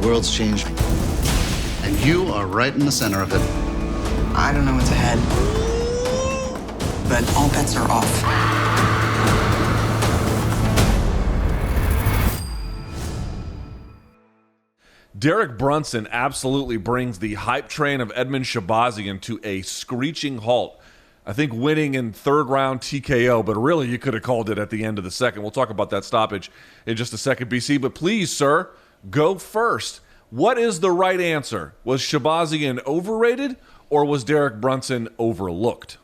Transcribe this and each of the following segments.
world's changed. And you are right in the center of it. I don't know what's ahead, but all bets are off. Derek Brunson absolutely brings the hype train of Edmen Shahbazyan to a screeching halt. I think winning in third round TKO, but really you could have called it at the end of the second. We'll talk about that stoppage in just a second, BC. But please, sir, go first. What is the right answer? Was Shahbazyan overrated or was Derek Brunson overlooked?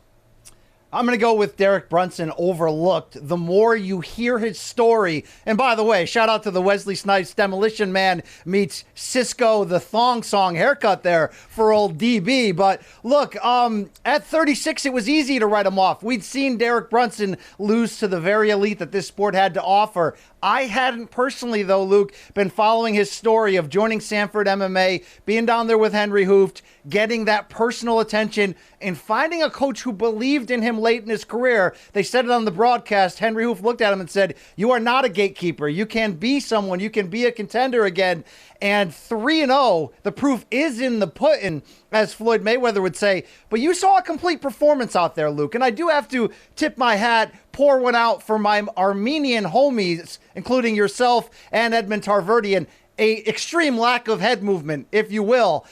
I'm going to go with Derek Brunson overlooked. The more you hear his story, and by the way, shout out to the Wesley Snipes Demolition Man meets Cisco the Thong Song haircut there for old DB. But look, at 36, it was easy to write him off. We'd seen Derek Brunson lose to the very elite that this sport had to offer. I hadn't personally, though, Luke, been following his story of joining Sanford MMA, being down there with Henry Hooft, getting that personal attention, and finding a coach who believed in him late in his career. They said it on the broadcast. Henry Hooft looked at him and said, "You are not a gatekeeper. You can be someone. You can be a contender again." And 3-0, the proof is in the pudding, as Floyd Mayweather would say. But you saw a complete performance out there, Luke. And I do have to tip my hat, pour one out for my Armenian homies, including yourself and Edmen Shahbazyan. A extreme lack of head movement, if you will.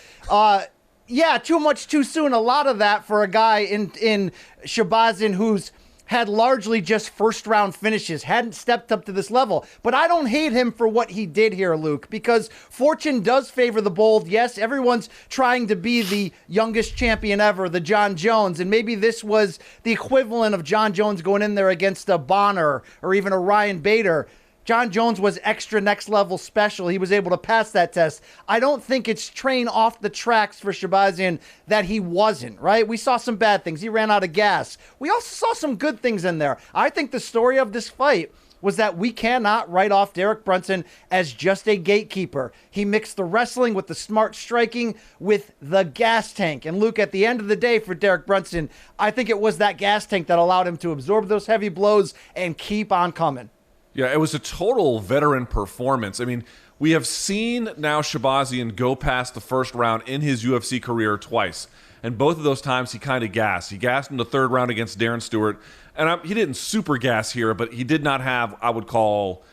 Yeah, too much too soon. A lot of that for a guy in Shahbazyan who's had largely just first-round finishes, hadn't stepped up to this level. But I don't hate him for what he did here, Luke, because fortune does favor the bold. Yes, everyone's trying to be the youngest champion ever, the John Jones, and maybe this was the equivalent of John Jones going in there against a Bonner or even a Ryan Bader. John Jones was extra next level special. He was able to pass that test. I don't think it's train off the tracks for Shahbazyan that he wasn't, right? We saw some bad things. He ran out of gas. We also saw some good things in there. I think the story of this fight was that we cannot write off Derek Brunson as just a gatekeeper. He mixed the wrestling with the smart striking with the gas tank. And Luke, at the end of the day for Derek Brunson, I think it was that gas tank that allowed him to absorb those heavy blows and keep on coming. Yeah, it was a total veteran performance. I mean, we have seen now Shahbazyan go past the first round in his UFC career twice. And both of those times he kind of gassed. He gassed in the third round against Darren Stewart. And he didn't super gas here, but he did not have, I would call,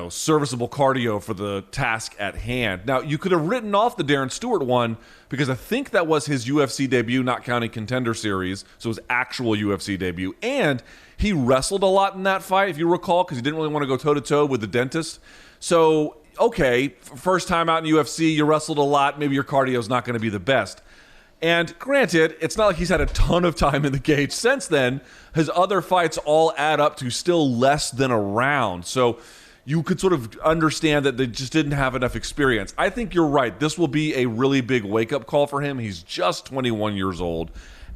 serviceable cardio for the task at hand. Now, you could have written off the Darren Stewart one because I think that was his UFC debut, not counting Contender Series. So it was actual UFC debut. And he wrestled a lot in that fight, if you recall, because he didn't really want to go toe-to-toe with the dentist. So, okay, first time out in UFC, you wrestled a lot. Maybe your cardio's not going to be the best. And granted, it's not like he's had a ton of time in the cage since then. His other fights all add up to still less than a round. So you could sort of understand that they just didn't have enough experience. I think you're right. This will be a really big wake-up call for him. He's just 21 years old.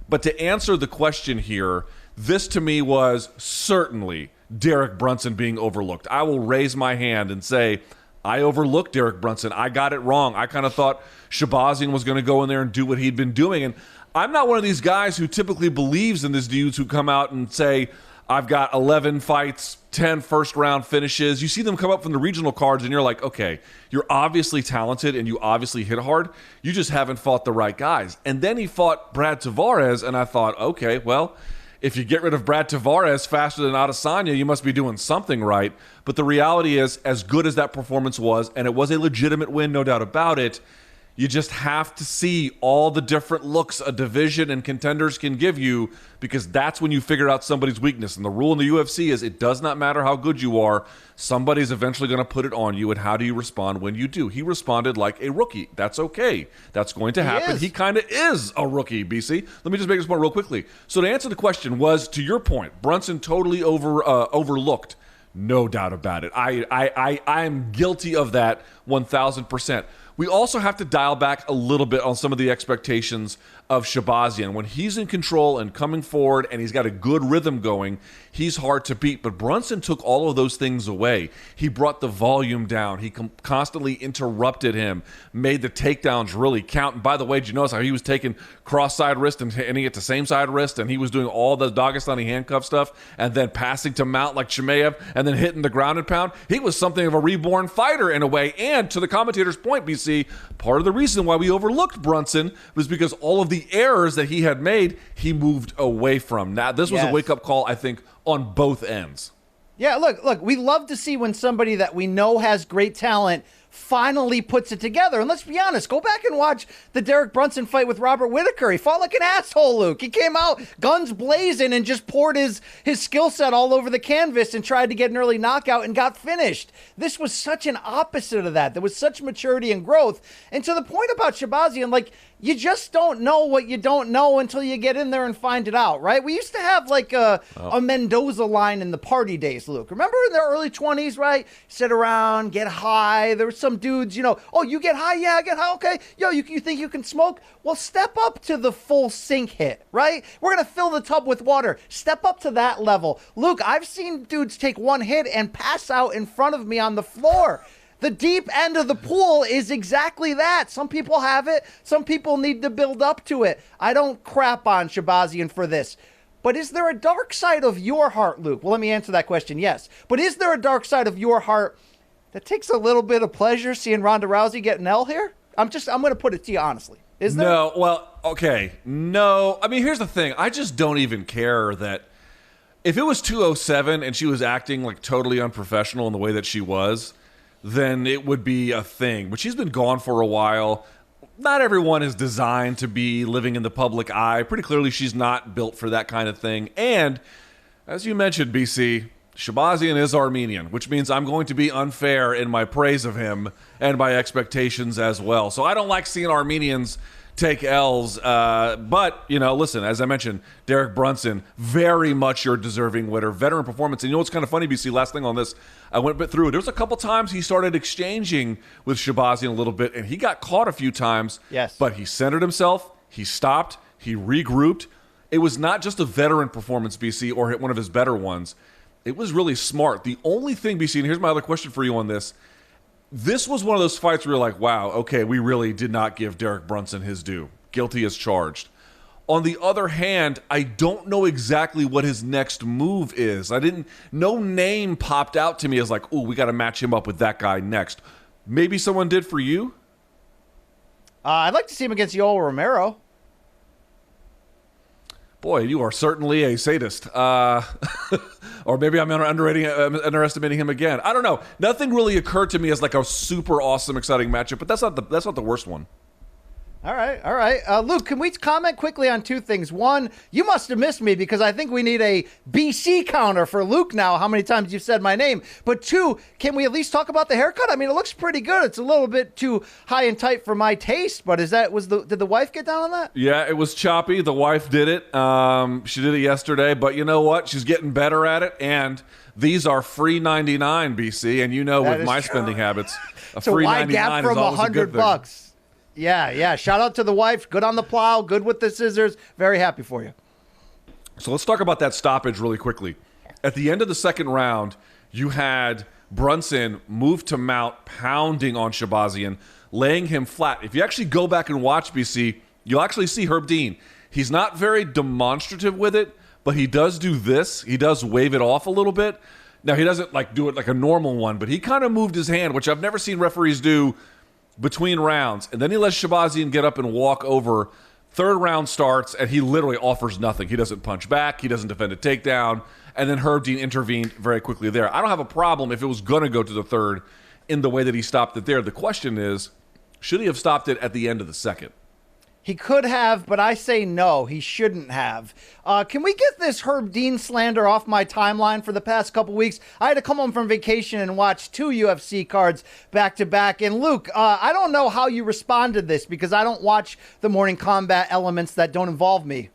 But to answer the question here, this to me was certainly Derek Brunson being overlooked. I will raise my hand and say, I overlooked Derek Brunson. I got it wrong. I kind of thought Shahbazyan was going to go in there and do what he'd been doing. And I'm not one of these guys who typically believes in these dudes who come out and say, I've got 11 fights, 10 first-round finishes. You see them come up from the regional cards, and you're like, okay, you're obviously talented, and you obviously hit hard. You just haven't fought the right guys. And then he fought Brad Tavares, and I thought, okay, well, if you get rid of Brad Tavares faster than Adesanya, you must be doing something right. But the reality is, as good as that performance was, and it was a legitimate win, no doubt about it, you just have to see all the different looks a division and contenders can give you, because that's when you figure out somebody's weakness. And the rule in the UFC is it does not matter how good you are. Somebody's eventually going to put it on you, and how do you respond when you do? He responded like a rookie. That's okay. That's going to happen. He kind of is a rookie, BC. Let me just make this point real quickly. So to answer the question was, to your point, Brunson totally overlooked. No doubt about it. I am guilty of that 1,000%. We also have to dial back a little bit on some of the expectations of Shahbazyan. When he's in control and coming forward and he's got a good rhythm going, he's hard to beat. But Brunson took all of those things away. He brought the volume down. He constantly interrupted him, made the takedowns really count. And by the way, did you notice how he was taking cross-side wrist and hitting it to same-side wrist, and he was doing all the Dagestani handcuff stuff and then passing to mount like Chimaev and then hitting the ground and pound? He was something of a reborn fighter in a way, And to the commentator's point, BC, part of the reason why we overlooked Brunson was because all of the errors that he had made, he moved away from. Now, this was a wake-up call, I think, on both ends. Yeah, look, we love to see when somebody that we know has great talent finally puts it together. And let's be honest, go back and watch the Derek Brunson fight with Robert Whittaker. He fought like an asshole, Luke. He came out guns blazing and just poured his skill set all over the canvas and tried to get an early knockout and got finished. This was such an opposite of that. There was such maturity and growth. And to the point about Shahbazyan, like, you just don't know what you don't know until you get in there and find it out, right? We used to have like a Mendoza line in the party days, Luke. Remember in the early 20s, right? Sit around, get high. There were some dudes, oh, you get high? Yeah, I get high. Okay. Yo, you think you can smoke? Well, step up to the full sink hit, right? We're going to fill the tub with water. Step up to that level. Luke, I've seen dudes take one hit and pass out in front of me on the floor. The deep end of the pool is exactly that. Some people have it. Some people need to build up to it. I don't crap on Shahbazyan for this. But is there a dark side of your heart, Luke? Well, let me answer that question, yes. But is there a dark side of your heart that takes a little bit of pleasure seeing Ronda Rousey get an L here? I'm going to put it to you honestly. Is there? No, well, okay. No. I mean, here's the thing. I just don't even care that if it was 207 and she was acting like totally unprofessional in the way that she was, then it would be a thing. But she's been gone for a while. Not everyone is designed to be living in the public eye. Pretty clearly, she's not built for that kind of thing. And as you mentioned, BC, Shahbazyan is Armenian, which means I'm going to be unfair in my praise of him and my expectations as well. So I don't like seeing Armenians take L's. But, listen, as I mentioned, Derek Brunson, very much your deserving winner. Veteran performance. And you know what's kind of funny, BC? Last thing on this, I went a bit through it. There was a couple times he started exchanging with Shahbazyan a little bit, and he got caught a few times. Yes. But he centered himself. He stopped. He regrouped. It was not just a veteran performance, BC, or one of his better ones. It was really smart. The only thing, BC, and here's my other question for you on this. This was one of those fights where you're like, wow, okay, we really did not give Derek Brunson his due. Guilty as charged. On the other hand, I don't know exactly what his next move is. No name popped out to me as like, ooh, we got to match him up with that guy next. Maybe someone did for you? I'd like to see him against Yoel Romero. Boy, you are certainly a sadist. Or maybe I'm underestimating him again. I don't know. Nothing really occurred to me as like a super awesome, exciting matchup, but that's not the worst one. All right. Luke, can we comment quickly on two things? One, you must have missed me because I think we need a BC counter for Luke now, how many times you've said my name. But two, can we at least talk about the haircut? I mean, it looks pretty good. It's a little bit too high and tight for my taste, but did the wife get down on that? Yeah, it was choppy. The wife did it. She did it yesterday, but you know what? She's getting better at it, and these are free 99, BC, and with my spending habits, a so free wide 99 gap from is always a good thing. $100. Yeah. Shout out to the wife. Good on the plow. Good with the scissors. Very happy for you. So let's talk about that stoppage really quickly. At the end of the second round, you had Brunson move to mount, pounding on Shahbazyan, laying him flat. If you actually go back and watch, BC, you'll actually see Herb Dean. He's not very demonstrative with it, but he does do this. He does wave it off a little bit. Now, he doesn't do it like a normal one, but he kind of moved his hand, which I've never seen referees do between rounds, and then he lets Shahbazyan get up and walk over. Third round starts, and he literally offers nothing. He doesn't punch back. He doesn't defend a takedown. And then Herb Dean intervened very quickly there. I don't have a problem if it was going to go to the third in the way that he stopped it there. The question is, should he have stopped it at the end of the second? He could have, but I say no, he shouldn't have. Can we get this Herb Dean slander off my timeline for the past couple weeks? I had to come home from vacation and watch 2 UFC cards back to back. And Luke, I don't know how you responded to this because I don't watch the morning combat elements that don't involve me,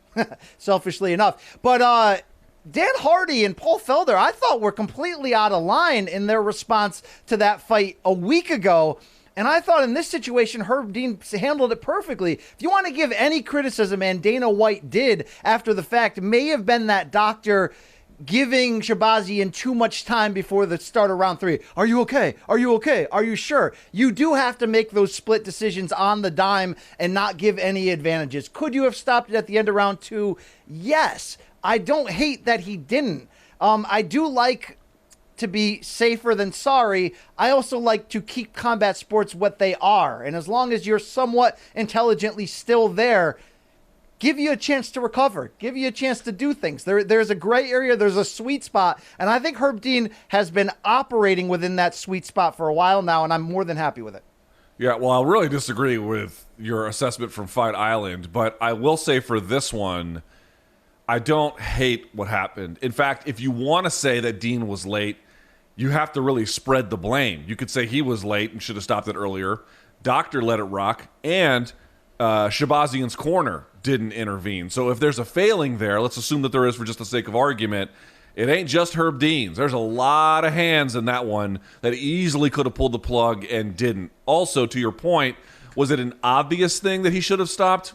selfishly enough. But Dan Hardy and Paul Felder, I thought were completely out of line in their response to that fight a week ago. And I thought in this situation, Herb Dean handled it perfectly. If you want to give any criticism, and Dana White did after the fact, may have been that doctor giving Shahbazyan too much time before the start of round 3. Are you okay? Are you okay? Are you sure? You do have to make those split decisions on the dime and not give any advantages. Could you have stopped it at the end of round 2? Yes. I don't hate that he didn't. I do like to be safer than sorry. I also like to keep combat sports what they are. And as long as you're somewhat intelligently still there, give you a chance to recover, give you a chance to do things. There's a gray area, there's a sweet spot, and I think Herb Dean has been operating within that sweet spot for a while now, and I'm more than happy with it. Yeah, well, I'll really disagree with your assessment from Fight Island, but I will say for this one, I don't hate what happened. In fact, if you want to say that Dean was late, you have to really spread the blame. You could say he was late and should have stopped it earlier. Doctor let it rock, and Shahbazyan's corner didn't intervene. So if there's a failing there, let's assume that there is for just the sake of argument, it ain't just Herb Dean's. There's a lot of hands in that one that easily could have pulled the plug and didn't. Also, to your point, was it an obvious thing that he should have stopped?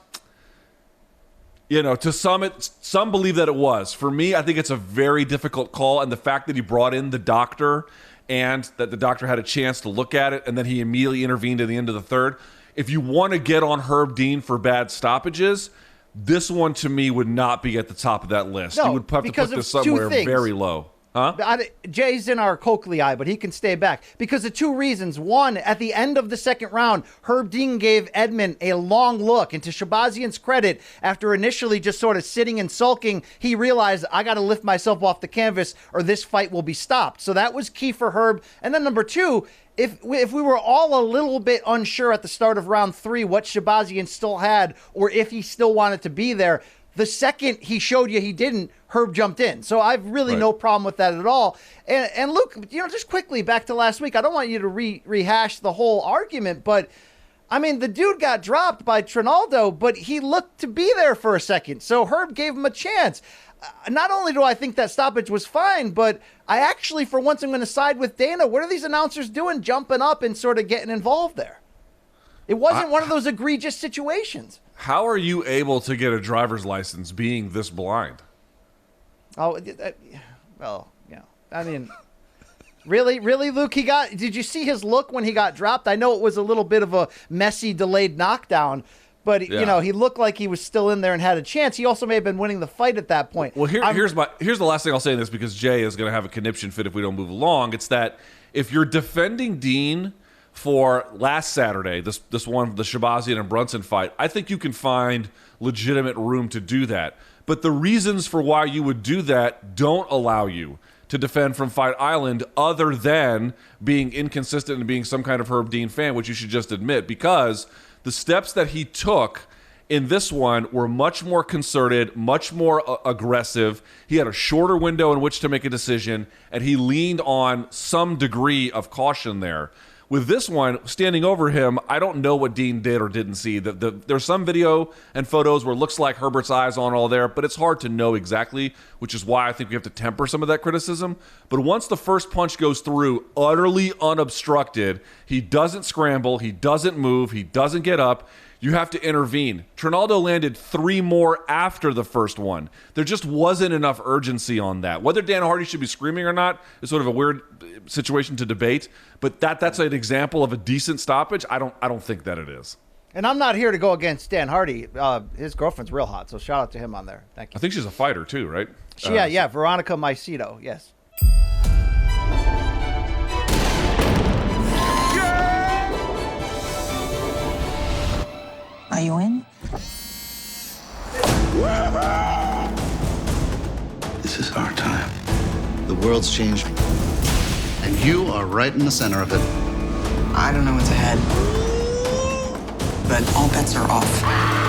You know, to some believe that it was. For me, I think it's a very difficult call, and the fact that he brought in the doctor and that the doctor had a chance to look at it and then he immediately intervened at the end of the third. If you want to get on Herb Dean for bad stoppages, this one to me would not be at the top of that list. No, you would have to put this somewhere very low. Huh? Jay's in our Coakley eye, but he can stay back because of two reasons. One, at the end of the second round, Herb Dean gave Edmen a long look. And to Shahbazyan's credit, after initially just sort of sitting and sulking, he realized, I got to lift myself off the canvas or this fight will be stopped. So that was key for Herb. And then number two, if we were all a little bit unsure at the start of round 3 what Shahbazyan still had or if he still wanted to be there, the second he showed you he didn't, Herb jumped in. So I've really no problem with that at all. And Luke, you know, just quickly back to last week, I don't want you to rehash the whole argument, but I mean, the dude got dropped by Trinaldo, but he looked to be there for a second. So Herb gave him a chance. Not only do I think that stoppage was fine, but I actually, for once, I'm going to side with Dana. What are these announcers doing, jumping up and sort of getting involved there? It wasn't one of those egregious situations. How are you able to get a driver's license being this blind? Oh, well, yeah. I mean, really, Luke? Did you see his look when he got dropped? I know it was a little bit of a messy, delayed knockdown, but you know, he looked like he was still in there and had a chance. He also may have been winning the fight at that point. Well, here's the last thing I'll say in this, because Jay is going to have a conniption fit if we don't move along. It's that if you're defending Dean for last Saturday, this one, the Shahbazyan and Brunson fight, I think you can find legitimate room to do that. But the reasons for why you would do that don't allow you to defend from Fight Island other than being inconsistent and being some kind of Herb Dean fan, which you should just admit, because the steps that he took in this one were much more concerted, much more aggressive. He had a shorter window in which to make a decision, and he leaned on some degree of caution there. With this one, standing over him, I don't know what Dean did or didn't see. There's some video and photos where it looks like Herbert's eyes on all there, but it's hard to know exactly, which is why I think we have to temper some of that criticism. But once the first punch goes through, utterly unobstructed, he doesn't scramble, he doesn't move, he doesn't get up. You have to intervene. Trinaldo landed 3 more after the first one. There just wasn't enough urgency on that. Whether Dan Hardy should be screaming or not is sort of a weird situation to debate, but that's an example of a decent stoppage. I don't think that it is. And I'm not here to go against Dan Hardy. His girlfriend's real hot, so shout out to him on there. Thank you. I think she's a fighter too, right? Yeah, Veronica Maicito, yes. Are you in? This is our time. The world's changed, and you are right in the center of it. I don't know what's ahead, but all bets are off.